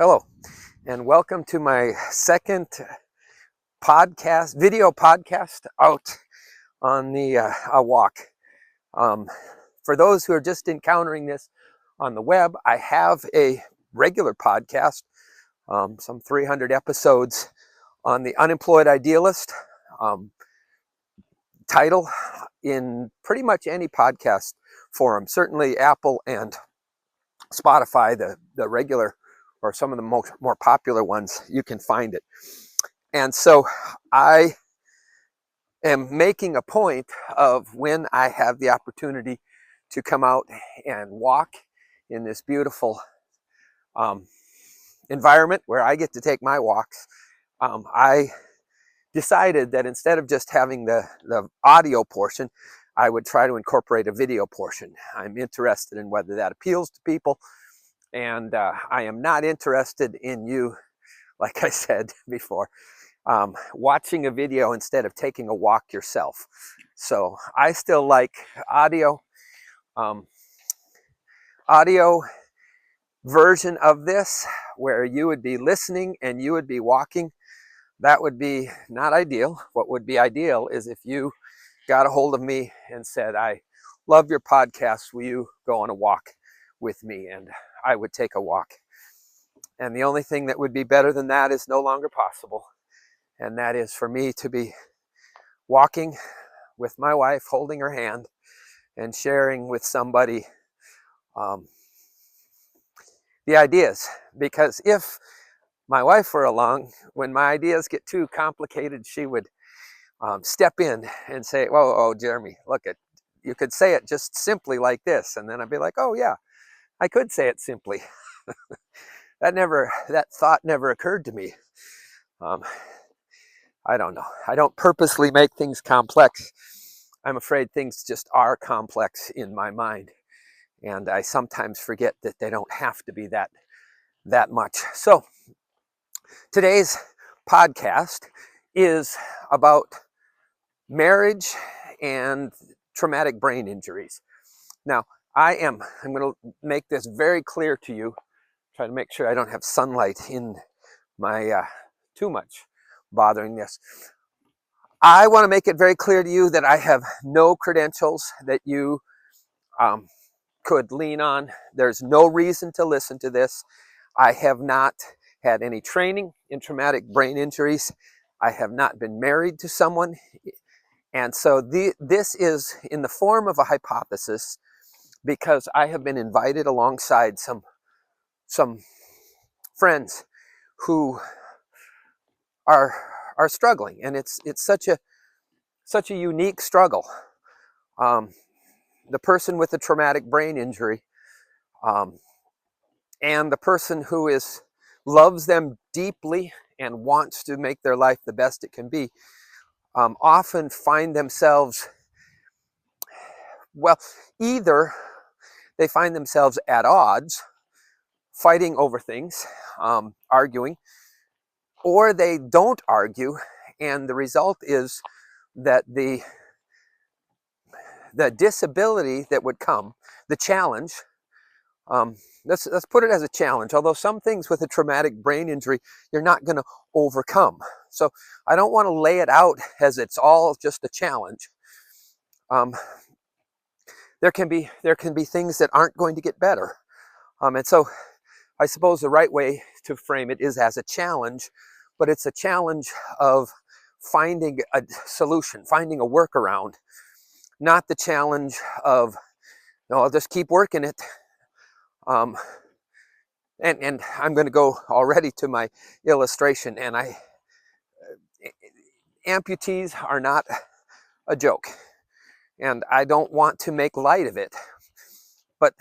Hello, and welcome to my second video podcast out on the a walk. For those who are just encountering this on the web, I have a regular podcast, some 300 episodes on the Unemployed Idealist title in pretty much any podcast forum, certainly Apple and Spotify, the regular or some of the more popular ones, you can find it. And so I am making a point of when I have the opportunity to come out and walk in this beautiful environment where I get to take my walks. I decided that instead of just having the audio portion, I would try to incorporate a video portion. I'm interested in whether that appeals to people, and I am not interested in you, like I said before, watching a video instead of taking a walk yourself. So I still like audio version of this, where you would be listening and you would be walking. That would be not ideal. What would be ideal is if you got a hold of me and said, I love your podcast, will you go on a walk with me? And I would take a walk. And the only thing that would be better than that is no longer possible. And that is for me to be walking with my wife, holding her hand and sharing with somebody the ideas. Because if my wife were along, when my ideas get too complicated, she would step in and say, oh, Jeremy, look, you could say it just simply like this. And then I'd be like, oh yeah, I could say it simply. That thought never occurred to me. I don't know. I don't purposely make things complex. I'm afraid things just are complex in my mind. And I sometimes forget that they don't have to be that much. So today's podcast is about marriage and traumatic brain injuries. Now, I'm going to make this very clear to you. Try to make sure I don't have sunlight in my too much bothering this. I want to make it very clear to you that I have no credentials that you could lean on. There's no reason to listen to this. I have not had any training in traumatic brain injuries. I have not been married to someone. And so this is in the form of a hypothesis, because I have been invited alongside some friends who are struggling, and it's such a unique struggle. The person with a traumatic brain injury and the person who loves them deeply and wants to make their life the best it can be often find themselves, well, either they find themselves at odds, fighting over things, arguing, or they don't argue, and the result is that the disability that would come, the challenge, let's put it as a challenge, although some things with a traumatic brain injury you're not going to overcome. So I don't want to lay it out as it's all just a challenge. There can be things that aren't going to get better. And so I suppose the right way to frame it is as a challenge, but it's a challenge of finding a solution, finding a workaround, not the challenge of, no, I'll just keep working it. And I'm going to go already to my illustration, and amputees are not a joke, and I don't want to make light of it, but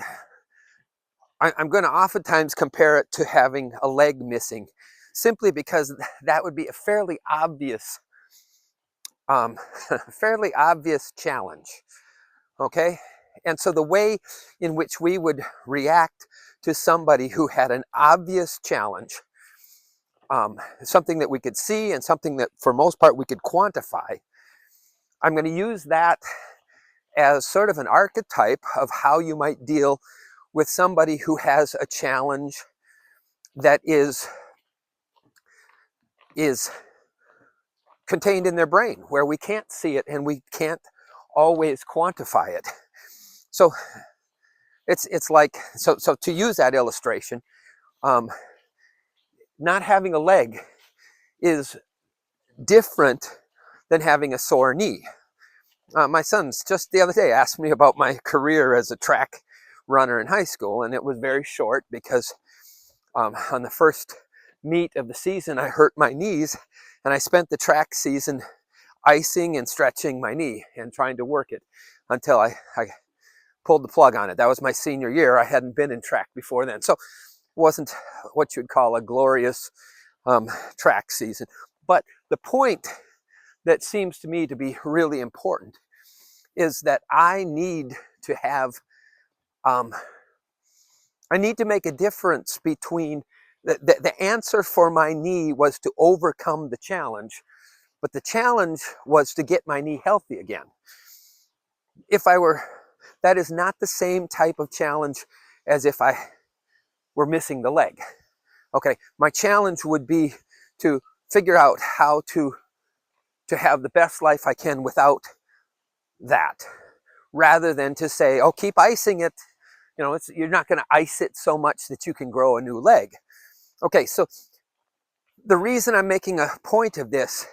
I'm going to oftentimes compare it to having a leg missing, simply because that would be a fairly obvious challenge. Okay, and so the way in which we would react to somebody who had an obvious challenge, something that we could see and something that for most part we could quantify, I'm going to use that as sort of an archetype of how you might deal with somebody who has a challenge that is contained in their brain, where we can't see it and we can't always quantify it. So it's like, so to use that illustration, not having a leg is different than having a sore knee. My sons just the other day asked me about my career as a track runner in high school, and it was very short because on the first meet of the season I hurt my knees, and I spent the track season icing and stretching my knee and trying to work it until I pulled the plug on it. That was my senior year. I hadn't been in track before then, so it wasn't what you'd call a glorious track season. But the point that seems to me to be really important is that I need to have, I need to make a difference between, the answer for my knee was to overcome the challenge, but the challenge was to get my knee healthy again. That is not the same type of challenge as if I were missing the leg. Okay, my challenge would be to figure out how to have the best life I can without that, rather than to say, oh, keep icing it. You know, you're not going to ice it so much that you can grow a new leg. Okay, so the reason I'm making a point of this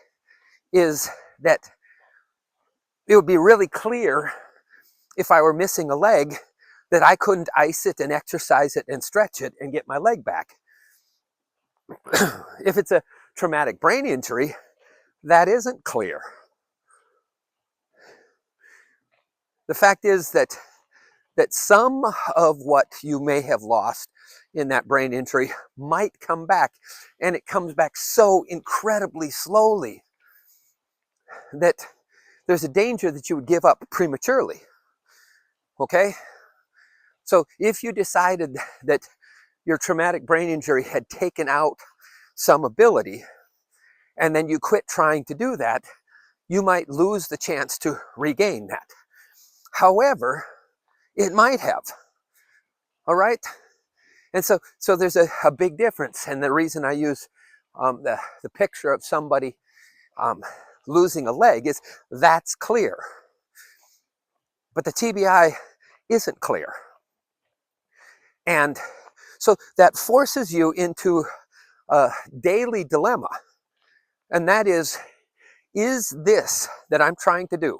is that it would be really clear if I were missing a leg that I couldn't ice it and exercise it and stretch it and get my leg back. If it's a traumatic brain injury, that isn't clear. The fact is that some of what you may have lost in that brain injury might come back, and it comes back so incredibly slowly that there's a danger that you would give up prematurely. Okay? So if you decided that your traumatic brain injury had taken out some ability, and then you quit trying to do that, you might lose the chance to regain that. However, it might have. All right? And so there's a big difference. And the reason I use the picture of somebody losing a leg is that's clear. But the TBI isn't clear. And so that forces you into a daily dilemma. And that is this that I'm trying to do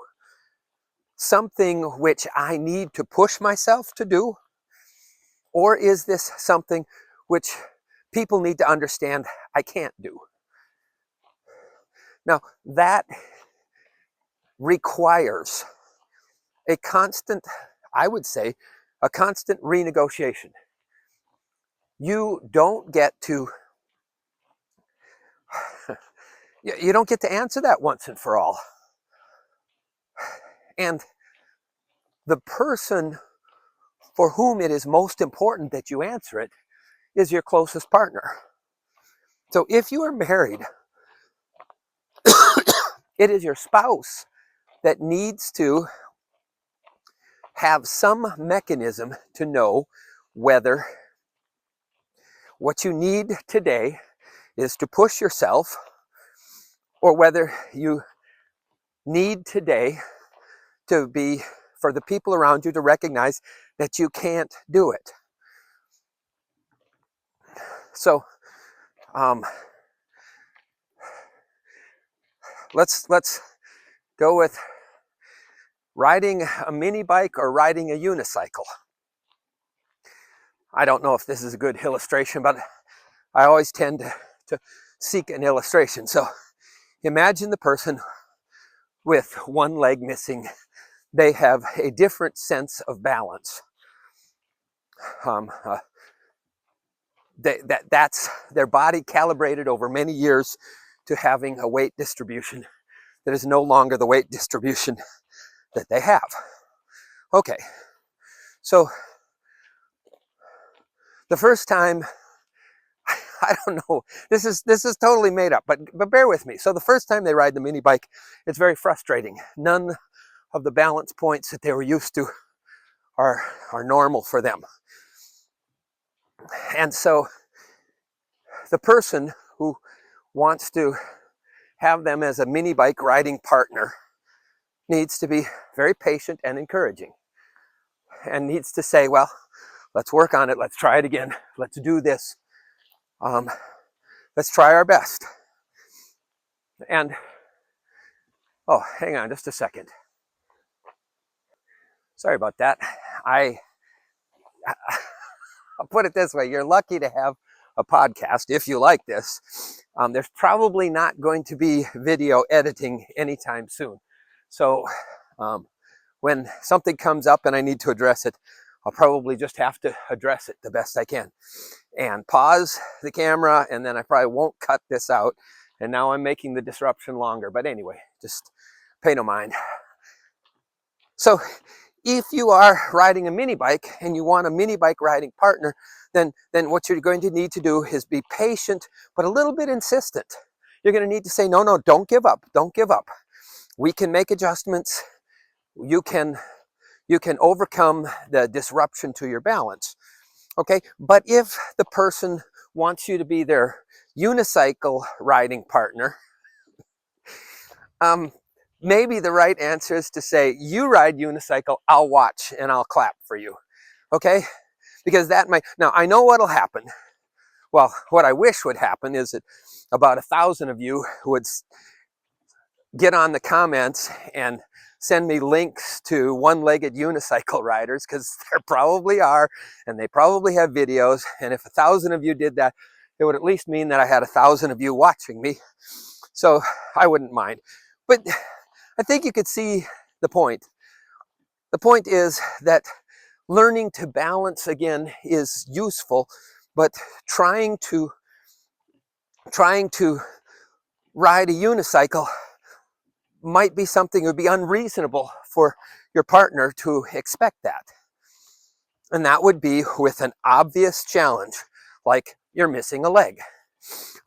something which I need to push myself to do? Or is this something which people need to understand I can't do? Now, that requires a constant, I would say, a constant renegotiation. You don't get to you don't get to answer that once and for all. And the person for whom it is most important that you answer it is your closest partner. So if you are married, it is your spouse that needs to have some mechanism to know whether what you need today is to push yourself, or whether you need today to be, for the people around you to recognize that you can't do it. So let's go with riding a mini bike or riding a unicycle. I don't know if this is a good illustration, but I always tend to seek an illustration. So imagine the person with one leg missing. They have a different sense of balance. That's their body calibrated over many years to having a weight distribution that is no longer the weight distribution that they have. Okay, so the first time, I don't know, this is totally made up, but bear with me. So the first time they ride the mini bike, it's very frustrating. None of the balance points that they were used to are normal for them. And so the person who wants to have them as a mini bike riding partner needs to be very patient and encouraging, and needs to say, well, let's work on it. Let's try it again. Let's do this. Let's try our best. And, oh, hang on just a second. Sorry about that. I'll put it this way. You're lucky to have a podcast if you like this. There's probably not going to be video editing anytime soon. So when something comes up and I need to address it, I'll probably just have to address it the best I can and pause the camera, and then I probably won't cut this out. And now I'm making the disruption longer. But anyway, just pay no mind. So if you are riding a mini bike and you want a mini bike riding partner, then what you're going to need to do is be patient, but a little bit insistent. You're going to need to say, no, don't give up. Don't give up. We can make adjustments. You can overcome the disruption to your balance. Okay, but if the person wants you to be their unicycle riding partner, maybe the right answer is to say, you ride unicycle, I'll watch and I'll clap for you. Okay, because that might, now I know what'll happen. Well, what I wish would happen is that about 1,000 of you would get on the comments and send me links to one-legged unicycle riders, because there probably are, and they probably have videos. And if 1,000 of you did that, it would at least mean that I had 1,000 of you watching me. So I wouldn't mind. But I think you could see the point. The point is that learning to balance again is useful, but trying to ride a unicycle might be something that would be unreasonable for your partner to expect that. And that would be with an obvious challenge, like you're missing a leg.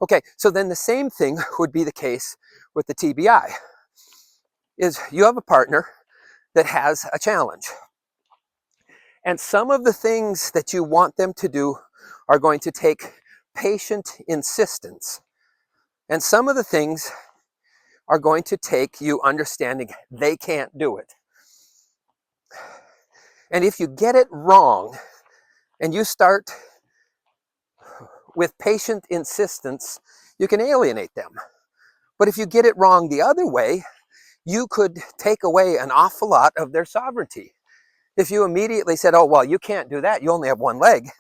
Okay, so then the same thing would be the case with the TBI, is you have a partner that has a challenge. And some of the things that you want them to do are going to take patient insistence. And some of the things are going to take you understanding they can't do it. And if you get it wrong and you start with patient insistence, you can alienate them. But if you get it wrong the other way, you could take away an awful lot of their sovereignty. If you immediately said, oh, well, you can't do that, you only have one leg.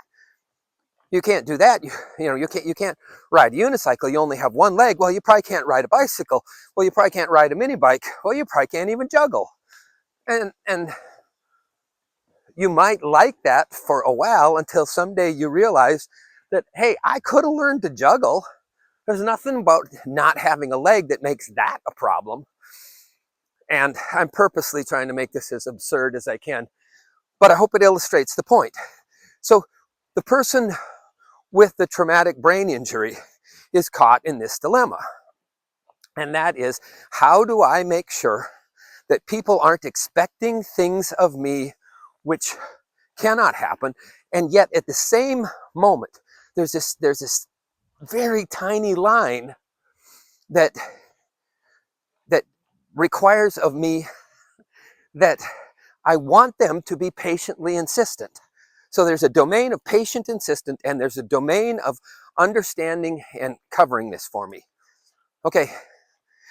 You can't do that. You can't ride a unicycle. You only have one leg. Well, you probably can't ride a bicycle. Well, you probably can't ride a mini bike. Well, you probably can't even juggle. And you might like that for a while until someday you realize that, hey, I could have learned to juggle. There's nothing about not having a leg that makes that a problem. And I'm purposely trying to make this as absurd as I can, but I hope it illustrates the point. So the person with the traumatic brain injury is caught in this dilemma. And that is, how do I make sure that people aren't expecting things of me which cannot happen? And yet at the same moment, there's this very tiny line that requires of me that I want them to be patiently insistent. So there's a domain of patient insistent, and there's a domain of understanding and covering this for me. Okay,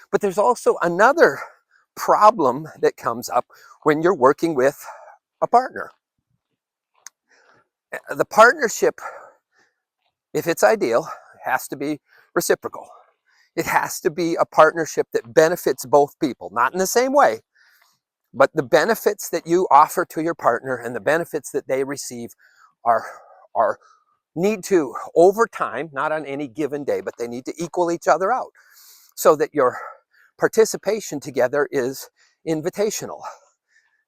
but there's also another problem that comes up when you're working with a partner. The partnership, if it's ideal, has to be reciprocal. It has to be a partnership that benefits both people, not in the same way, but the benefits that you offer to your partner and the benefits that they receive are need to, over time, not on any given day, but they need to equal each other out so that your participation together is invitational.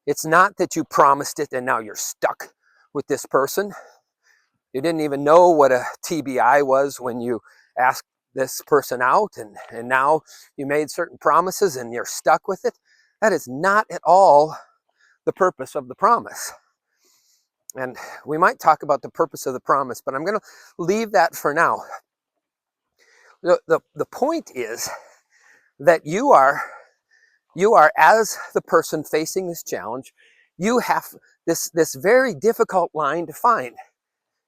It's not that you promised it and now you're stuck with this person. You didn't even know what a TBI was when you asked this person out, and now you made certain promises and you're stuck with it. That is not at all the purpose of the promise. And we might talk about the purpose of the promise, but I'm going to leave that for now. The point is that you are, as the person facing this challenge, you have this very difficult line to find.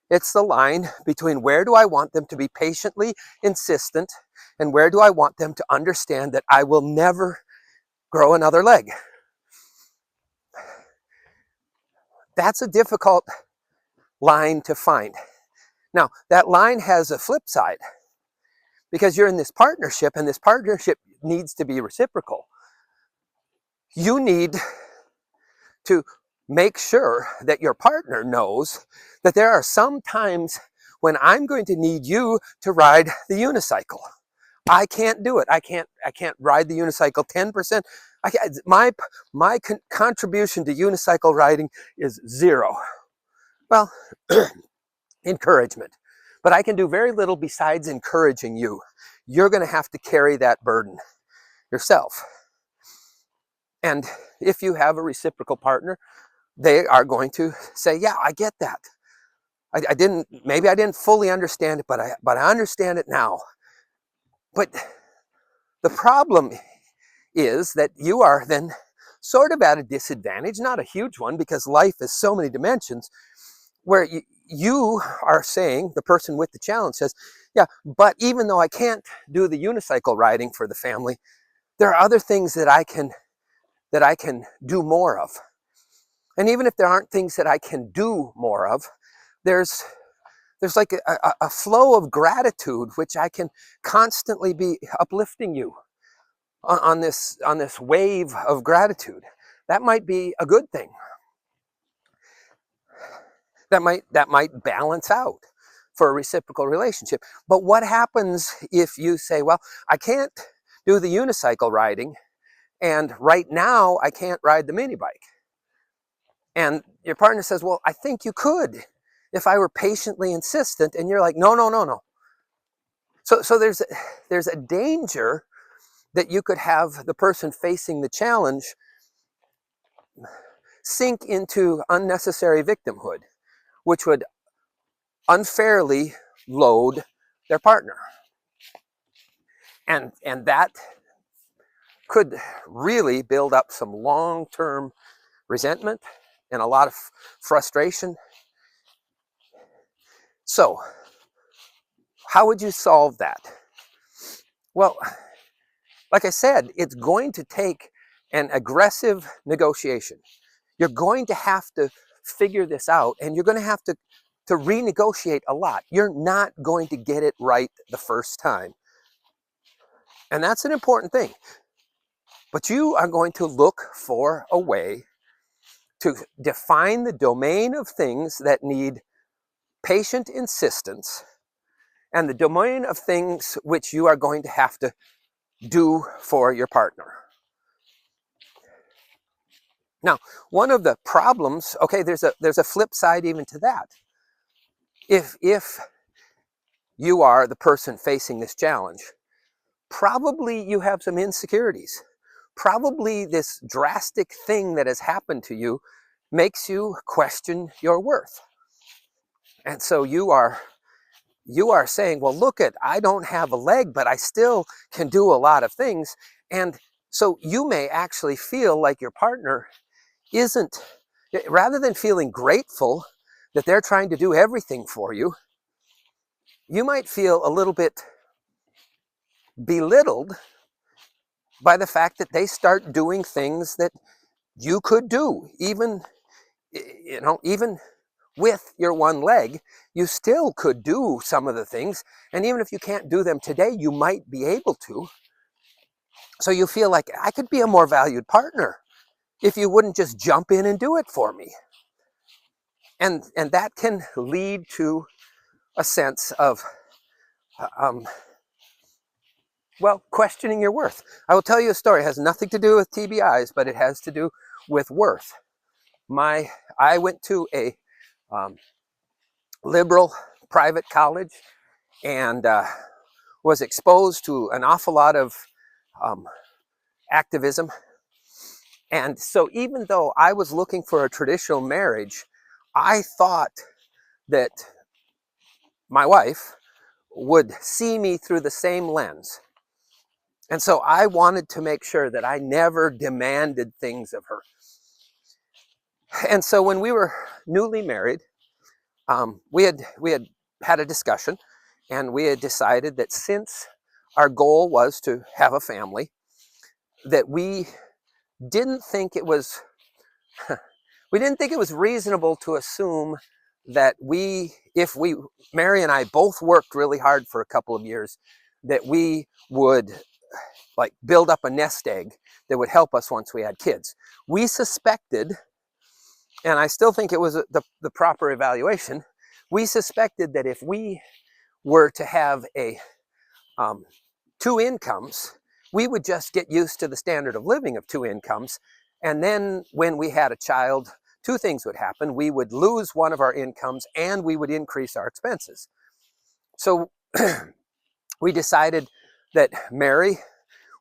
It's the line between where do I want them to be patiently insistent and where do I want them to understand that I will never grow another leg. That's a difficult line to find. Now, that line has a flip side because you're in this partnership and this partnership needs to be reciprocal. You need to make sure that your partner knows that there are some times when I'm going to need you to ride the unicycle. I can't do it. I can't ride the unicycle 10%. My contribution to unicycle riding is 0. Well, encouragement. But I can do very little besides encouraging you. You're going to have to carry that burden yourself. And if you have a reciprocal partner, they are going to say, yeah, I get that. Maybe I didn't fully understand it, but I understand it now. But the problem is that you are then sort of at a disadvantage, not a huge one, because life is so many dimensions, where you are saying, the person with the challenge says, yeah, but even though I can't do the unicycle riding for the family, there are other things that I can do more of. And even if there aren't things that I can do more of, there's like a flow of gratitude which I can constantly be uplifting you on this wave of gratitude. That might be a good thing. That might balance out for a reciprocal relationship. But what happens if you say, well, I can't do the unicycle riding, and right now I can't ride the mini bike? And your partner says, well, I think you could if I were patiently insistent. And you're like, no. So there's a danger that you could have the person facing the challenge sink into unnecessary victimhood, which would unfairly load their partner. And that could really build up some long-term resentment and a lot of frustration. So, how would you solve that? Well, like I said, it's going to take an aggressive negotiation. You're going to have to figure this out, and you're going to have to renegotiate a lot. You're not going to get it right the first time. And that's an important thing. But you are going to look for a way to define the domain of things that need patient insistence and the domain of things which you are going to have to do for your partner. Now, one of the problems, okay, there's a flip side even to that. If you are the person facing this challenge, probably you have some insecurities. Probably this drastic thing that has happened to you makes you question your worth. And so you are saying, well, look I don't have a leg, but I still can do a lot of things. And so you may actually feel like your partner isn't, rather than feeling grateful that they're trying to do everything for you, you might feel a little bit belittled by the fact that they start doing things that you could do. Even with your one leg, you still could do some of the things. And even if you can't do them today, you might be able to. So you feel like I could be a more valued partner if you wouldn't just jump in and do it for me. And that can lead to a sense of, questioning your worth. I will tell you a story. It has nothing to do with TBIs, but it has to do with worth. I went to a liberal private college and was exposed to an awful lot of activism. And so even though I was looking for a traditional marriage, I thought that my wife would see me through the same lens. And so I wanted to make sure that I never demanded things of her. And so when we were newly married, we had a discussion, and we had decided that since our goal was to have a family, that we didn't think it was reasonable to assume that if Mary and I both worked really hard for a couple of years, that we would like build up a nest egg that would help us once we had kids. We suspected, and I still think it was the proper evaluation, we suspected that if we were to have two incomes, we would just get used to the standard of living of two incomes. And then when we had a child, two things would happen. We would lose one of our incomes and we would increase our expenses. So we decided that Mary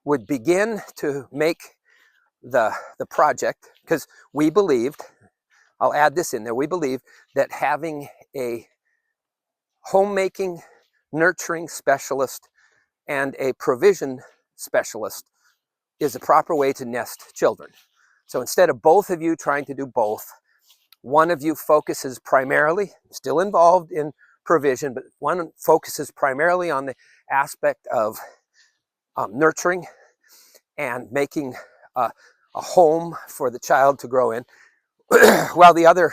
would begin to make the project, because we believed, I'll add this in there, we believed that having a homemaking, nurturing specialist and a provision specialist is a proper way to nest children. So instead of both of you trying to do both, one of you focuses primarily, still involved in provision, but one focuses primarily on the aspect of nurturing and making a home for the child to grow in, while the other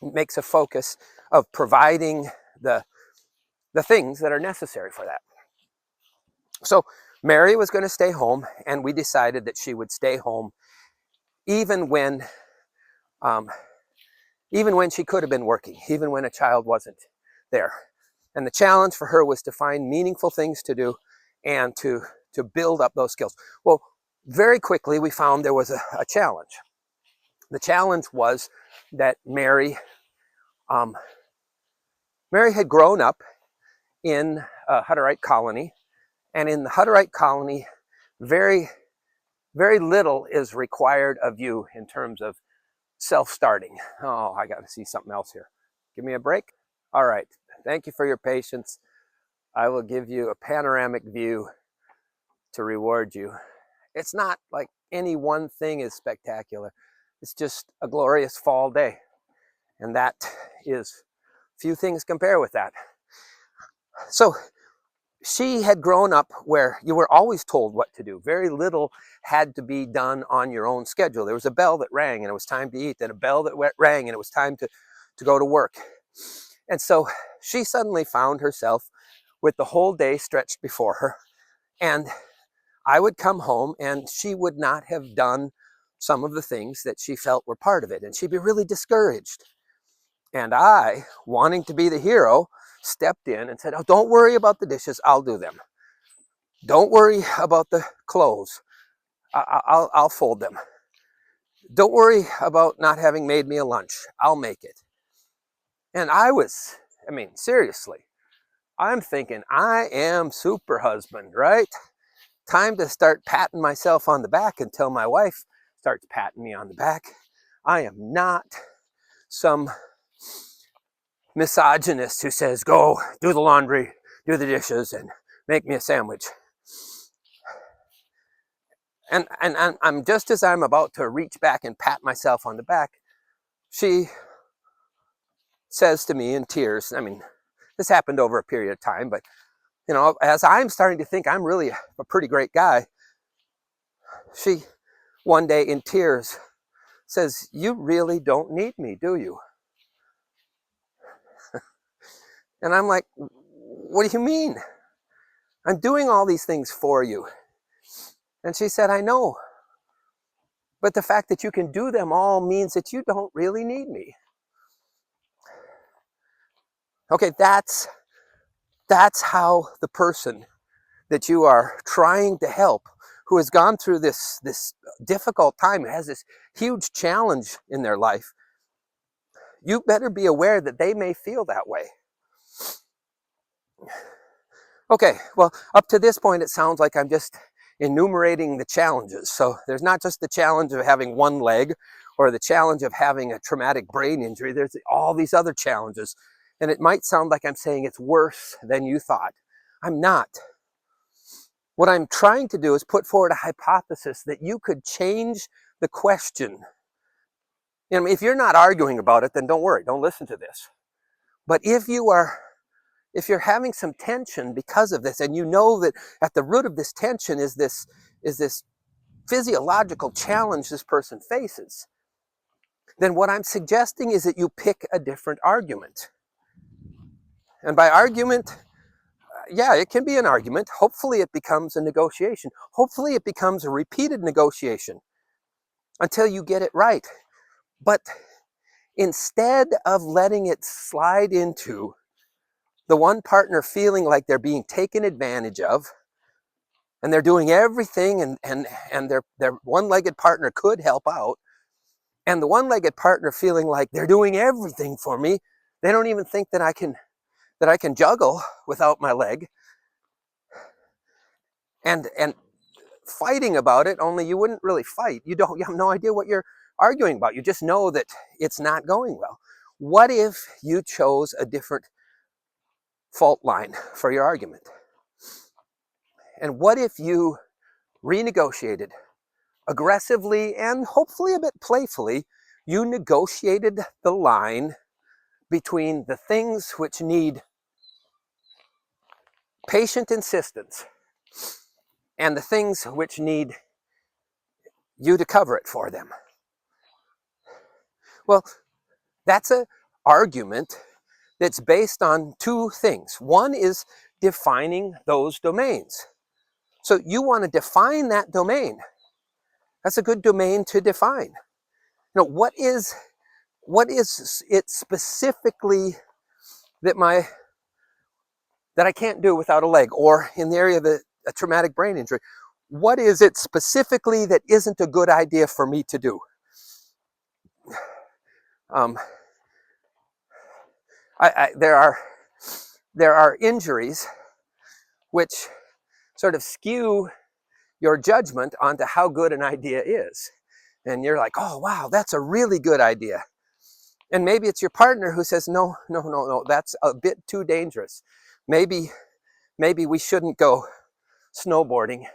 makes a focus of providing the things that are necessary for that. So Mary was going to stay home, and we decided that she would stay home even when she could have been working, even when a child wasn't there. And the challenge for her was to find meaningful things to do and to build up those skills. Well, very quickly we found there was a challenge. The challenge was that Mary had grown up in a Hutterite colony, and in the Hutterite colony, very, very little is required of you in terms of self-starting. Oh, I got to see something else here. Give me a break. All right. Thank you for your patience. I will give you a panoramic view to reward you. It's not like any one thing is spectacular. It's just a glorious fall day. And that is, few things compare with that. So she had grown up where you were always told what to do. Very little had to be done on your own schedule. There was a bell that rang and it was time to eat, then a bell that rang and it was time to go to work. And so she suddenly found herself with the whole day stretched before her. And I would come home and she would not have done some of the things that she felt were part of it. And she'd be really discouraged. And I, wanting to be the hero, stepped in and said, oh, don't worry about the dishes, I'll do them. Don't worry about the clothes, I'll fold them. Don't worry about not having made me a lunch, I'll make it. And seriously, I'm thinking, I am super husband, right? Time to start patting myself on the back until my wife starts patting me on the back. I am not some misogynist who says, go do the laundry, do the dishes, and make me a sandwich. And I'm just as I'm about to reach back and pat myself on the back, she says to me in tears, this happened over a period of time, but as I'm starting to think I'm really a pretty great guy, she one day in tears says, you really don't need me, do you? And I'm like, what do you mean? I'm doing all these things for you. And she said, I know. But the fact that you can do them all means that you don't really need me. Okay, that's how the person that you are trying to help, who has gone through this difficult time, has this huge challenge in their life, you better be aware that they may feel that way. Okay, well, up to this point, it sounds like I'm just enumerating the challenges. So there's not just the challenge of having one leg or the challenge of having a traumatic brain injury. There's all these other challenges. And it might sound like I'm saying it's worse than you thought. I'm not. What I'm trying to do is put forward a hypothesis that you could change the question. You know, if you're not arguing about it, then don't worry, don't listen to this. But if you're having some tension because of this, and you know that at the root of this tension is this physiological challenge this person faces, then what I'm suggesting is that you pick a different argument. And by argument, yeah, it can be an argument. Hopefully it becomes a negotiation. Hopefully it becomes a repeated negotiation until you get it right. But instead of letting it slide into the one partner feeling like they're being taken advantage of, and they're doing everything, and their one-legged partner could help out, and the one-legged partner feeling like they're doing everything for me, they don't even think that I can juggle without my leg, and fighting about it, only you wouldn't really fight. You have no idea what you're arguing about. You just know that it's not going well. What if you chose a different fault line for your argument? And what if you renegotiated aggressively and hopefully a bit playfully? You negotiated the line between the things which need patient insistence and the things which need you to cover it for them. Well, that's an argument that's based on two things. One is defining those domains. So you want to define that domain. That's a good domain to define. You know, what is it specifically that I can't do without a leg, or in the area of a traumatic brain injury? What is it specifically that isn't a good idea for me to do? There are injuries which sort of skew your judgment onto how good an idea is. And you're like, oh, wow, that's a really good idea. And maybe it's your partner who says, no, that's a bit too dangerous. Maybe we shouldn't go snowboarding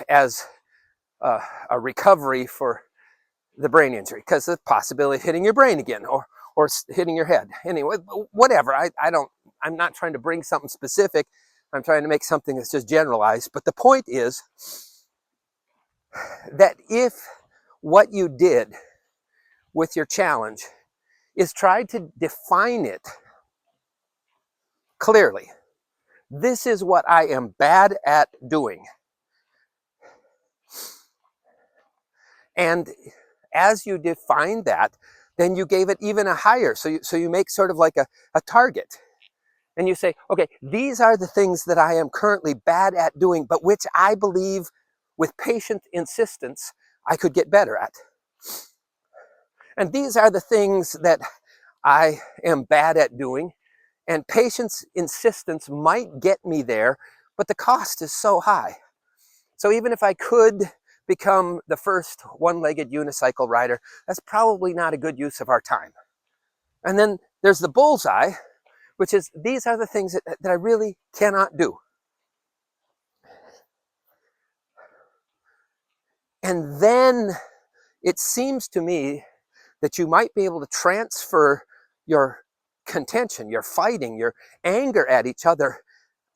as a recovery for the brain injury, because of the possibility of hitting your brain again, or hitting your head. Anyway, whatever. I'm not trying to bring something specific. I'm trying to make something that's just generalized. But the point is that if what you did with your challenge is try to define it clearly, this is what I am bad at doing. And as you define that, then you gave it even a higher. So you make sort of like a target. And you say, okay, these are the things that I am currently bad at doing, but which I believe with patient insistence I could get better at. And these are the things that I am bad at doing, and patient's insistence might get me there, but the cost is so high. So even if I could become the first one-legged unicycle rider, that's probably not a good use of our time. And then there's the bullseye, which is these are the things that I really cannot do. And then it seems to me that you might be able to transfer your contention, your fighting, your anger at each other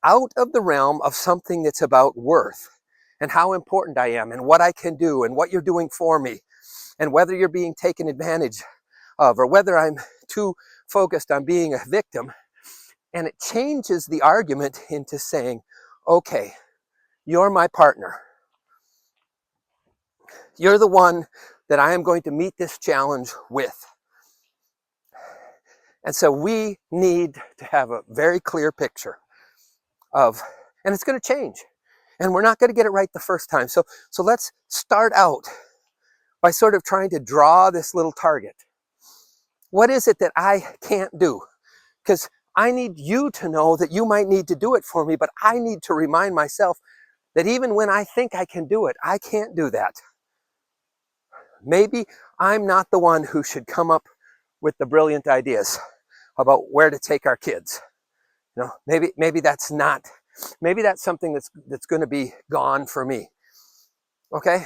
out of the realm of something that's about worth and how important I am and what I can do and what you're doing for me and whether you're being taken advantage of or whether I'm too focused on being a victim. And it changes the argument into saying, okay, you're my partner. You're the one that I am going to meet this challenge with. And so we need to have a very clear picture of, and it's going to change. And we're not going to get it right the first time. So let's start out by sort of trying to draw this little target. What is it that I can't do? Because I need you to know that you might need to do it for me, but I need to remind myself that even when I think I can do it, I can't do that. Maybe I'm not the one who should come up with the brilliant ideas. about where to take our kids. You know, maybe that's not, maybe that's something that's going to be gone for me. Okay?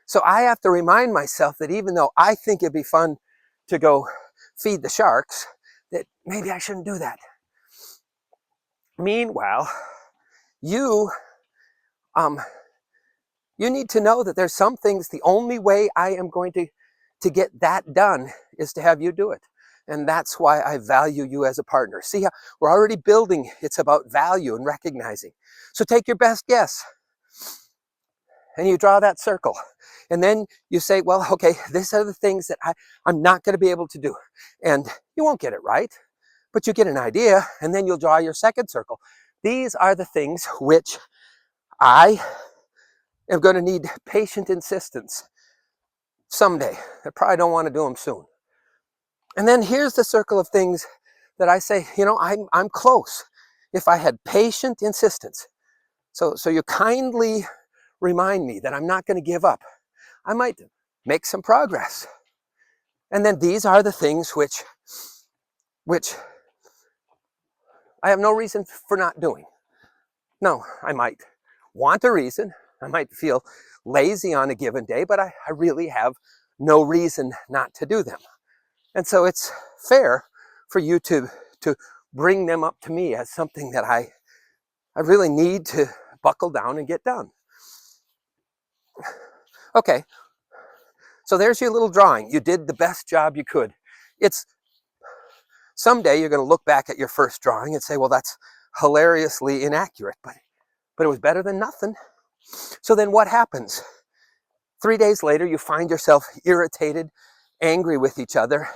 So I have to remind myself that even though I think it'd be fun to go feed the sharks, that maybe I shouldn't do that. Meanwhile, you need to know that there's some things, the only way I am going to get that done is to have you do it. And that's why I value you as a partner. See how we're already building, it's about value and recognizing. So take your best guess. And you draw that circle. And then you say, well, okay, these are the things that I'm not going to be able to do. And you won't get it right, but you get an idea, and then you'll draw your second circle. These are the things which I am going to need patient insistence someday. I probably don't want to do them soon. And then here's the circle of things that I say, you know, I'm close if I had patient insistence. So you kindly remind me that I'm not going to give up. I might make some progress. And then these are the things which I have no reason for not doing. No, I might want a reason. I might feel lazy on a given day, but I really have no reason not to do them. And so it's fair for you to bring them up to me as something that I really need to buckle down and get done. Okay, so there's your little drawing. You did the best job you could. It's someday you're going to look back at your first drawing and say, well, that's hilariously inaccurate, but it was better than nothing. So then what happens? 3 days later, you find yourself irritated, angry with each other.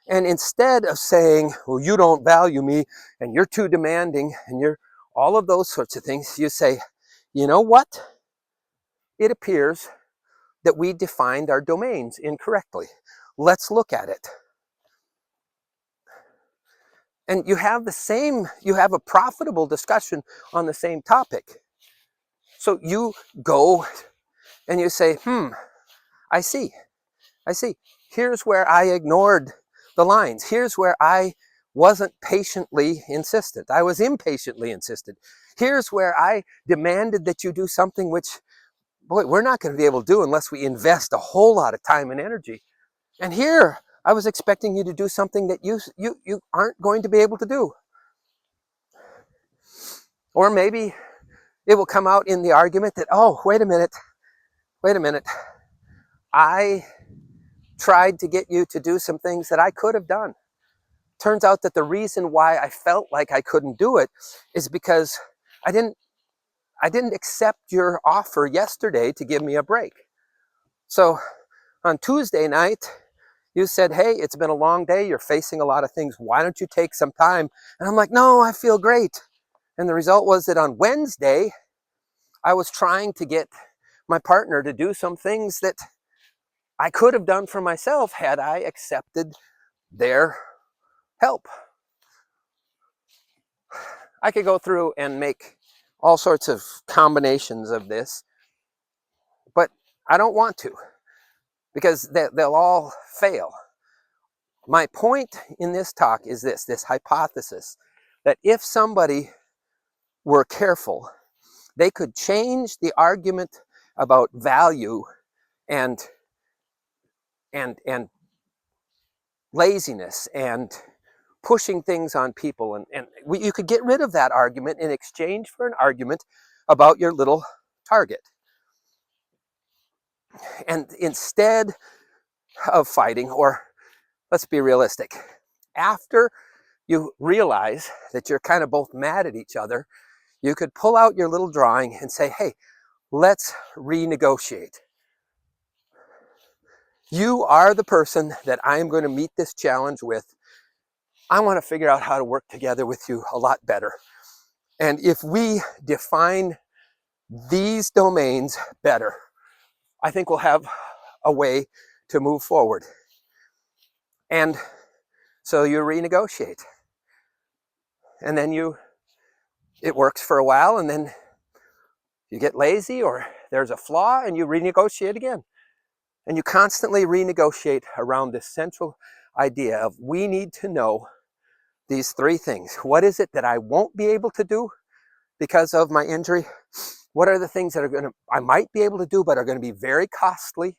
And instead of saying, well, you don't value me and you're too demanding and you're all of those sorts of things, you say, you know what? It appears that we defined our domains incorrectly. Let's look at it. And you have a profitable discussion on the same topic. So you go and you say, I see. Here's where I ignored the lines. Here's where I wasn't patiently insistent. I was impatiently insistent. Here's where I demanded that you do something which, boy, we're not going to be able to do unless we invest a whole lot of time and energy. And here, I was expecting you to do something that you aren't going to be able to do. Or maybe it will come out in the argument that, oh, wait a minute. I tried to get you to do some things that I could have done. Turns out that the reason why I felt like I couldn't do it is because I didn't accept your offer yesterday to give me a break. So on Tuesday night, you said, hey, it's been a long day. You're facing a lot of things. Why don't you take some time? And I'm like, no, I feel great. And the result was that on Wednesday, I was trying to get my partner to do some things that I could have done for myself had I accepted their help. I could go through and make all sorts of combinations of this, but I don't want to, because they'll all fail. My point in this talk is this hypothesis that if somebody were careful, they could change the argument about value and laziness and pushing things on people, and you could get rid of that argument in exchange for an argument about your little target. And instead of fighting, or let's be realistic, after you realize that you're kind of both mad at each other, you could pull out your little drawing and say, hey, let's renegotiate. You are the person that I am going to meet this challenge with. I want to figure out how to work together with you a lot better. And if we define these domains better, I think we'll have a way to move forward. And so you renegotiate. And then it works for a while, and then you get lazy or there's a flaw and you renegotiate again. And you constantly renegotiate around this central idea of we need to know these three things. What is it that I won't be able to do because of my injury? What are the things that I might be able to do, but are going to be very costly?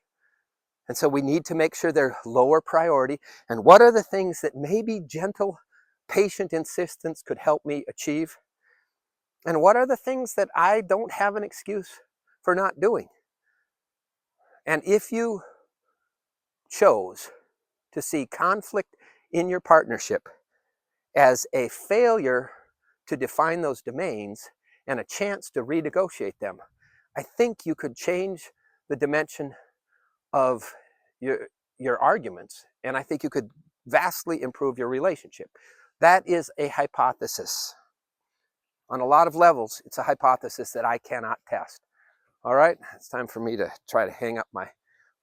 And so we need to make sure they're lower priority. And what are the things that maybe gentle, patient insistence could help me achieve? And what are the things that I don't have an excuse for not doing? And if you chose to see conflict in your partnership as a failure to define those domains and a chance to renegotiate them, I think you could change the dimension of your arguments, and I think you could vastly improve your relationship. That is a hypothesis. On a lot of levels, it's a hypothesis that I cannot test. All right, it's time for me to try to hang up my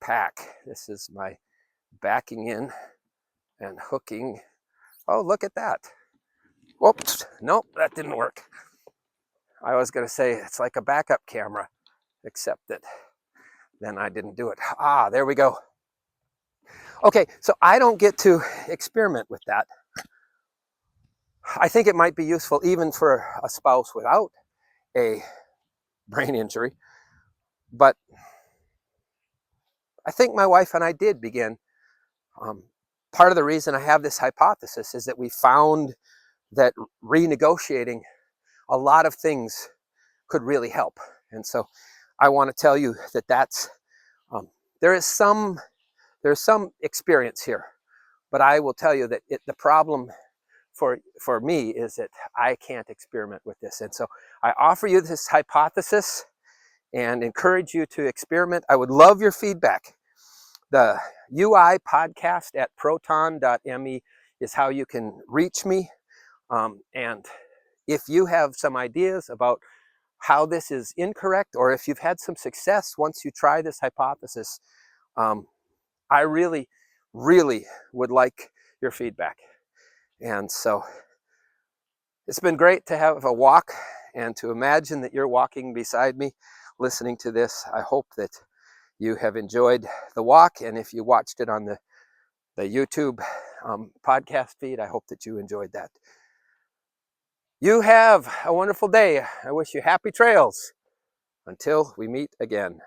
pack. This is my backing in and hooking. Oh, look at that. Whoops, nope, that didn't work. I was gonna say it's like a backup camera, except that then I didn't do it. Ah, there we go. Okay, so I don't get to experiment with that. I think it might be useful even for a spouse without a brain injury, but I think my wife and I did begin. Part of the reason I have this hypothesis is that we found that renegotiating a lot of things could really help. And so I want to tell you that there's some experience here, but I will tell you that the problem for me is that I can't experiment with this. And so I offer you this hypothesis and encourage you to experiment. I would love your feedback. The UI podcast at proton.me is how you can reach me. And if you have some ideas about how this is incorrect, or if you've had some success once you try this hypothesis, I really, really would like your feedback. And so it's been great to have a walk and to imagine that you're walking beside me listening to this. I hope that you have enjoyed the walk, and if you watched it on the YouTube podcast feed, I hope that you enjoyed that. You have a wonderful day. I wish you happy trails until we meet again.